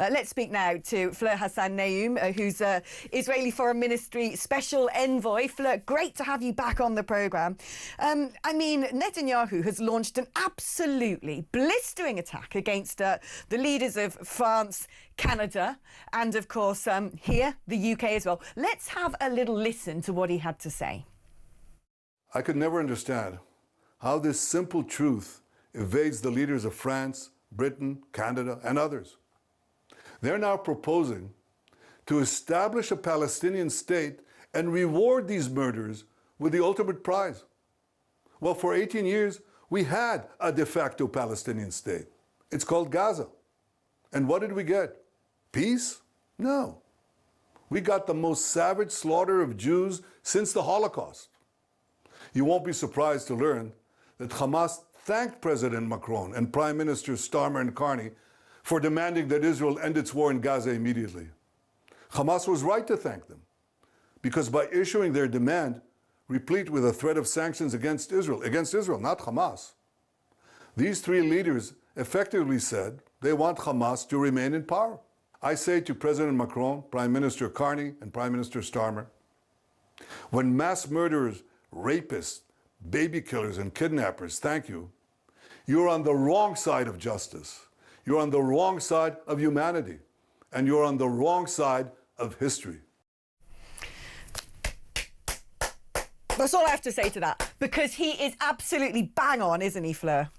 Let's speak now to Fleur Hassan-Nahoum, who's Israeli Foreign Ministry Special Envoy. Fleur, great to have you back on the programme. I mean, Netanyahu has launched an absolutely blistering attack against the leaders of France, Canada, and of course here, the UK as well. Let's have a little listen to what he had to say. I could never understand how this simple truth evades the leaders of France, Britain, Canada, and others. They're now proposing to establish a Palestinian state and reward these murderers with the ultimate prize. Well, for 18 years, we had a de facto Palestinian state. It's called Gaza. And what did we get? Peace? No. We got the most savage slaughter of Jews since the Holocaust. You won't be surprised to learn that Hamas thanked President Macron and Prime Minister Starmer and Carney for demanding that Israel end its war in Gaza immediately. Hamas was right to thank them, because by issuing their demand, replete with a threat of sanctions against Israel, not Hamas, these three leaders effectively said they want Hamas to remain in power. I say to President Macron, Prime Minister Carney, and Prime Minister Starmer, when mass murderers, rapists, baby killers, and kidnappers thank you, you're on the wrong side of justice. You're on the wrong side of humanity. And you're on the wrong side of history. That's all I have to say to that, because he is absolutely bang on, isn't he, Fleur?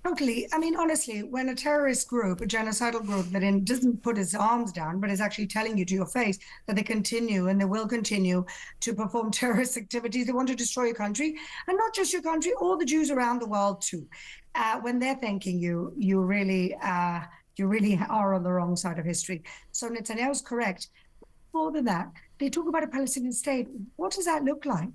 Totally. I mean, honestly, when a terrorist group, a genocidal group that doesn't put its arms down, but is actually telling you to your face that they continue and they will continue to perform terrorist activities, they want to destroy your country, and not just your country, all the Jews around the world too. When they're thanking you, you really are on the wrong side of history. So Netanyahu's correct. More than that, they talk about a Palestinian state. What does that look like?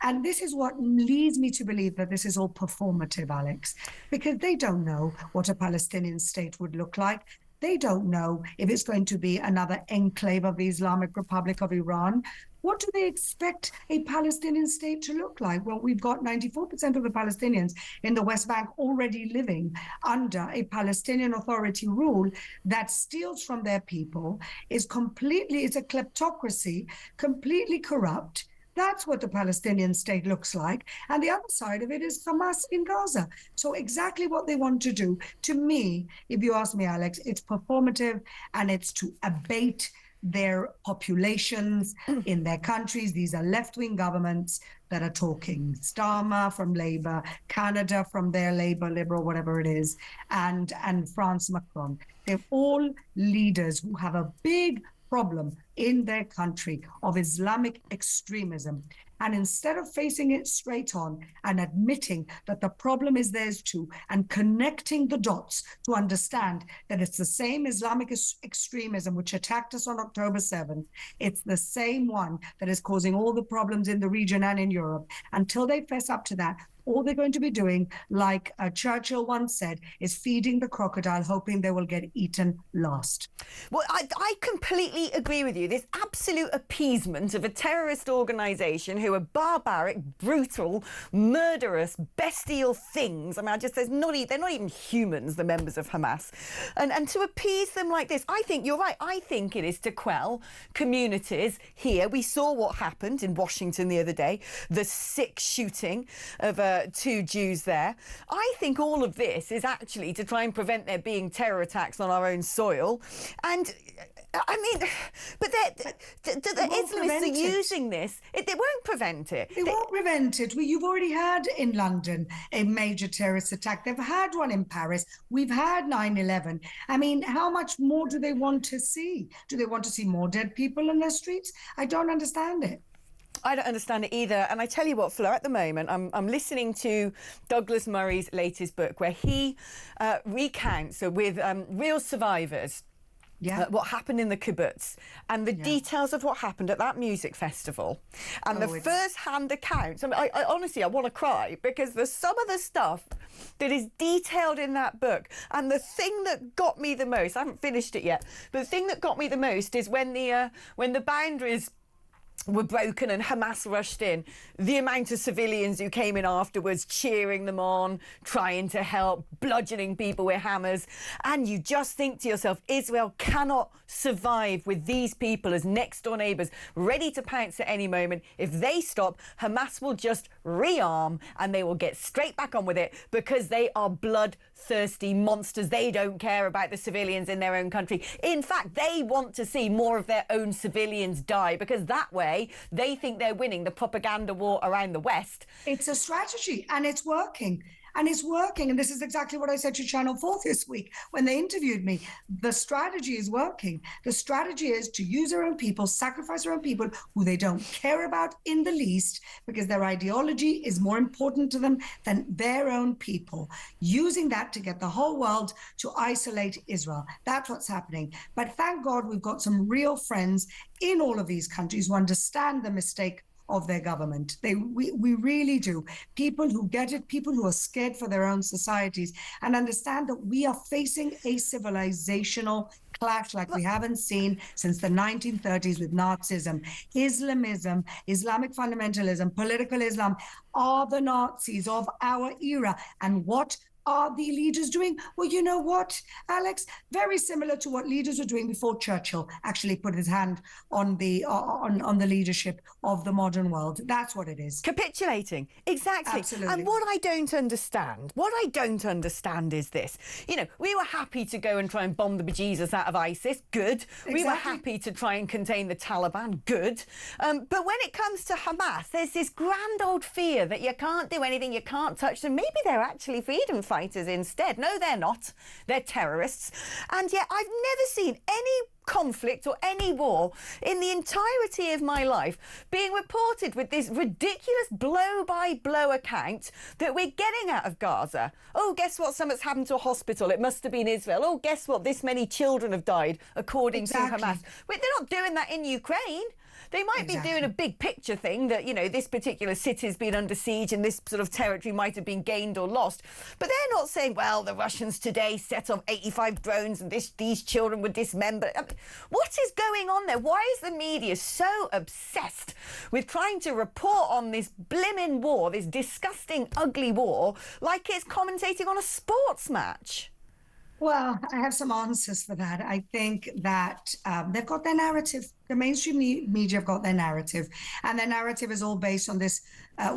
And this is what leads me to believe that this is all performative, Alex, because they don't know what a Palestinian state would look like. They don't know if it's going to be another enclave of the Islamic Republic of Iran. What do they expect a Palestinian state to look like? Well, we've got 94% of the Palestinians in the West Bank already living under a Palestinian Authority rule that steals from their people, it's a kleptocracy, completely corrupt. That's what the Palestinian state looks like. And the other side of it is Hamas in Gaza. So exactly what they want to do. To me, if you ask me, Alex, it's performative, and it's to abate their populations in their countries. These are left-wing governments that are talking. Starmer from Labour, Canada from their Labour, Liberal, whatever it is, and France, Macron. They're all leaders who have a big problem in their country of Islamic extremism. And instead of facing it straight on and admitting that the problem is theirs too, and connecting the dots to understand that it's the same Islamic extremism which attacked us on October 7th, it's the same one that is causing all the problems in the region and in Europe. Until they fess up to that, all they're going to be doing, like Churchill once said, is feeding the crocodile, hoping they will get eaten last. Well, I completely agree with you. This absolute appeasement of a terrorist organisation who are barbaric, brutal, murderous, bestial things. I mean, they're not even humans, the members of Hamas. And to appease them like this, I think you're right. I think it is to quell communities here. We saw what happened in Washington the other day, the sick shooting of 2 Jews there. I think all of this is actually to try and prevent there being terror attacks on our own soil. And I mean, but the Islamists are using this. They won't prevent it. They won't prevent it. You've already had in London a major terrorist attack. They've had one in Paris. We've had 9/11. I mean, how much more do they want to see? Do they want to see more dead people in the streets? I don't understand it. I don't understand it either. And I tell you what, Fleur, at the moment, I'm listening to Douglas Murray's latest book, where he recounts with real survivors what happened in the kibbutz and the details of what happened at that music festival and the first-hand accounts. I mean, I honestly, I want to cry, because there's some of the stuff that is detailed in that book. And the thing that got me the most, I haven't finished it yet, but the thing that got me the most is when the boundaries were broken and Hamas rushed in, the amount of civilians who came in afterwards cheering them on, trying to help, bludgeoning people with hammers. And you just think to yourself, Israel cannot survive with these people as next door neighbours, ready to pounce at any moment. If they stop, Hamas will just rearm and they will get straight back on with it, because they are bloodthirsty monsters. They don't care about the civilians in their own country. In fact, they want to see more of their own civilians die, because that way they think they're winning the propaganda war around the West. It's a strategy, and it's working. And it's working. And this is exactly what I said to Channel 4 this week when they interviewed me. The strategy is working. The strategy is to use their own people, sacrifice their own people who they don't care about in the least, because their ideology is more important to them than their own people. Using that to get the whole world to isolate Israel. That's what's happening. But thank God we've got some real friends in all of these countries who understand the mistake of their government. We really do. People who get it, people who are scared for their own societies and understand that we are facing a civilizational clash like we haven't seen since the 1930s with Nazism. Islamism, Islamic fundamentalism, political Islam are the Nazis of our era. And what are the leaders doing? Well, you know what, Alex? Very similar to what leaders were doing before Churchill actually put his hand on the leadership of the modern world. That's what it is. Capitulating. Exactly. Absolutely. And what I don't understand is this. You know, we were happy to go and try and bomb the bejesus out of ISIS. Good. Exactly. We were happy to try and contain the Taliban. Good. But when it comes to Hamas, there's this grand old fear that you can't do anything, you can't touch them. Maybe they're actually freedom fighters instead. No, they're not. They're terrorists. And yet I've never seen any conflict or any war in the entirety of my life being reported with this ridiculous blow-by-blow account that we're getting out of Gaza. Oh, guess what? Something's happened to a hospital. It must have been Israel. Oh, guess what? This many children have died, according to Hamas. Wait, they're not doing that in Ukraine. They might be doing a big picture thing that, you know, this particular city's been under siege and this sort of territory might have been gained or lost. But they're not saying, well, the Russians today set off 85 drones and these children were dismembered. I mean, what is going on there? Why is the media so obsessed with trying to report on this blimmin' war, this disgusting, ugly war, like it's commentating on a sports match? Well, I have some answers for that. I think that they've got their narrative. The mainstream media have got their narrative, and their narrative is all based on this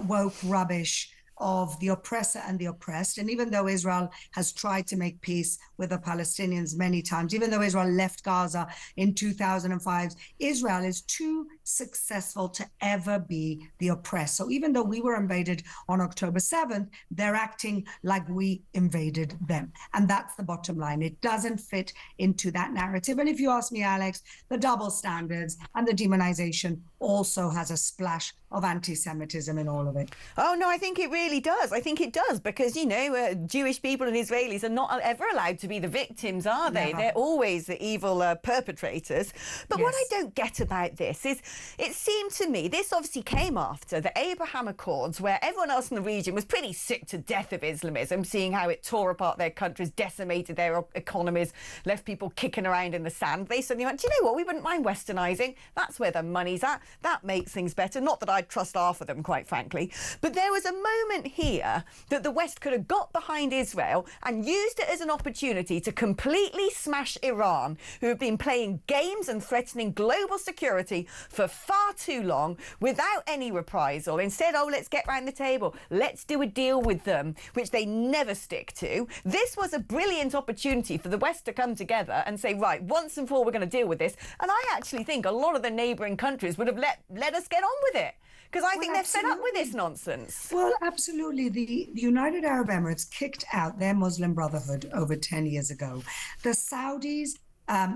woke rubbish of the oppressor and the oppressed. And even though Israel has tried to make peace with the Palestinians many times, even though Israel left Gaza in 2005, Israel is too successful to ever be the oppressed. So even though we were invaded on October 7th, they're acting like we invaded them. And that's the bottom line. It doesn't fit into that narrative. And if you ask me, Alex, the double standards and the demonization also has a splash of anti-Semitism in all of it. Oh, no, I think it really does. I think it does because, you know, Jewish people and Israelis are not ever allowed to be the victims, are they? Never. They're always the evil perpetrators. But what I don't get about this is it seemed to me, this obviously came after the Abraham Accords, where everyone else in the region was pretty sick to death of Islamism, seeing how it tore apart their countries, decimated their economies, left people kicking around in the sand. They suddenly went, do you know what? We wouldn't mind westernising. That's where the money's at. That makes things better. Not that I'd trust half of them, quite frankly. But there was a moment here that the West could have got behind Israel and used it as an opportunity to completely smash Iran, who have been playing games and threatening global security for far too long without any reprisal. Instead, oh, let's get round the table. Let's do a deal with them, which they never stick to. This was a brilliant opportunity for the West to come together and say, right, once and for all, we're going to deal with this. And I actually think a lot of the neighbouring countries would have let us get on with it. Because I think they're fed up with this nonsense. Well, absolutely. The United Arab Emirates kicked out their Muslim Brotherhood over 10 years ago. The Saudis,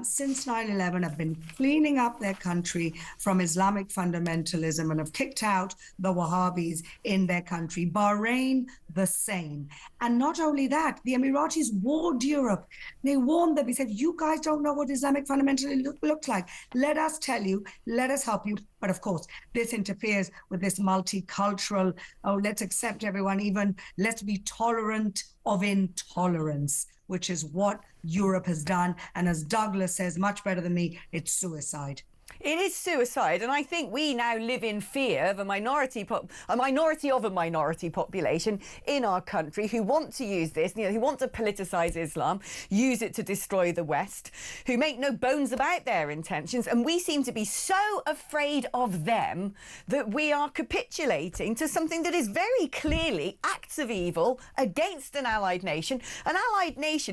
since 9/11, have been cleaning up their country from Islamic fundamentalism and have kicked out the Wahhabis in their country. Bahrain, the same. And not only that, the Emiratis warned Europe. They warned them. They said, you guys don't know what Islamic fundamentalism looks like. Let us tell you. Let us help you. But of course, this interferes with this multicultural, oh, let's accept everyone, even let's be tolerant of intolerance, which is what Europe has done. And as Douglas says much better than me, it's suicide. It is suicide, and I think we now live in fear of a minority of a minority population in our country who want to use this, who want to politicise Islam, use it to destroy the West, who make no bones about their intentions, and we seem to be so afraid of them that we are capitulating to something that is very clearly acts of evil against an allied nation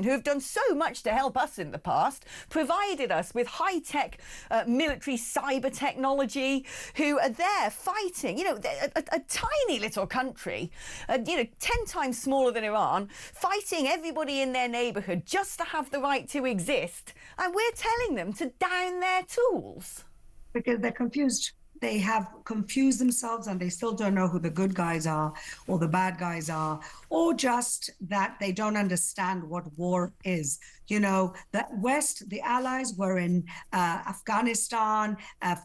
who have done so much to help us in the past, provided us with high-tech military cyber technology, who are there fighting, a tiny little country, 10 times smaller than Iran, fighting everybody in their neighbourhood just to have the right to exist. And we're telling them to down their tools. Because they're confused. They have confused themselves and they still don't know who the good guys are or the bad guys are, or just that they don't understand what war is. The West, the allies were in Afghanistan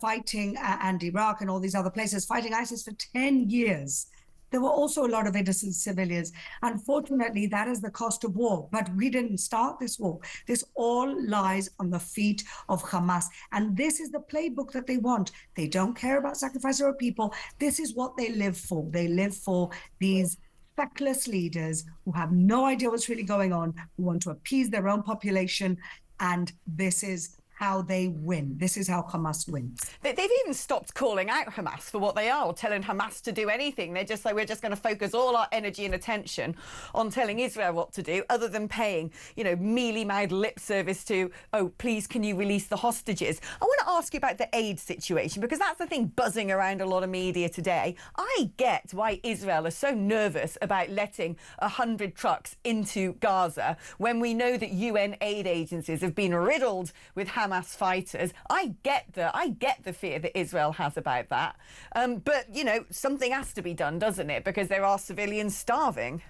fighting and Iraq and all these other places fighting ISIS for 10 years. There were also a lot of innocent civilians. Unfortunately, that is the cost of war. But we didn't start this war. This all lies on the feet of Hamas. And this is the playbook that they want. They don't care about sacrifice of people. This is what they live for. They live for these feckless leaders who have no idea what's really going on, who want to appease their own population. And this is how they win. This is how Hamas wins. They've even stopped calling out Hamas for what they are, or telling Hamas to do anything. They're just like, we're just going to focus all our energy and attention on telling Israel what to do, other than paying, mealy-mouthed lip service to, oh, please, can you release the hostages? I want to ask you about the aid situation, because that's the thing buzzing around a lot of media today. I get why Israel is so nervous about letting 100 trucks into Gaza when we know that UN aid agencies have been riddled with Hamas fighters. I get the fear that Israel has about that. But, something has to be done, doesn't it? Because there are civilians starving.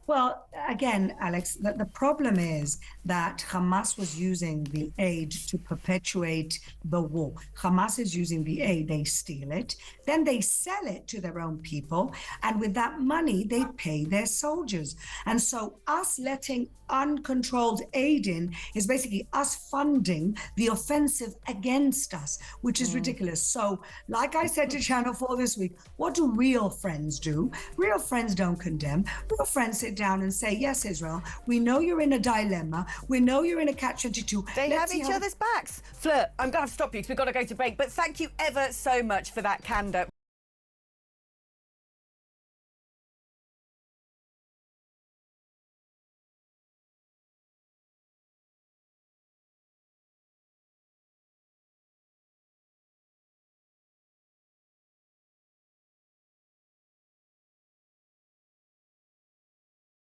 Well, again, Alex, the problem is that Hamas was using the aid to perpetuate the war. Hamas is using the aid, they steal it, then they sell it to their own people, and with that money, they pay their soldiers. And so us letting uncontrolled aid in is basically us funding the offensive against us, which is ridiculous. So, like I said to Channel 4 this week, what do real friends do? Real friends don't condemn. Real friends sit down and say, yes, Israel, we know you're in a dilemma. We know you're in a catch-22. They have each other's backs. Fleur, I'm going to have to stop you because we've got to go to break. But thank you ever so much for that candour.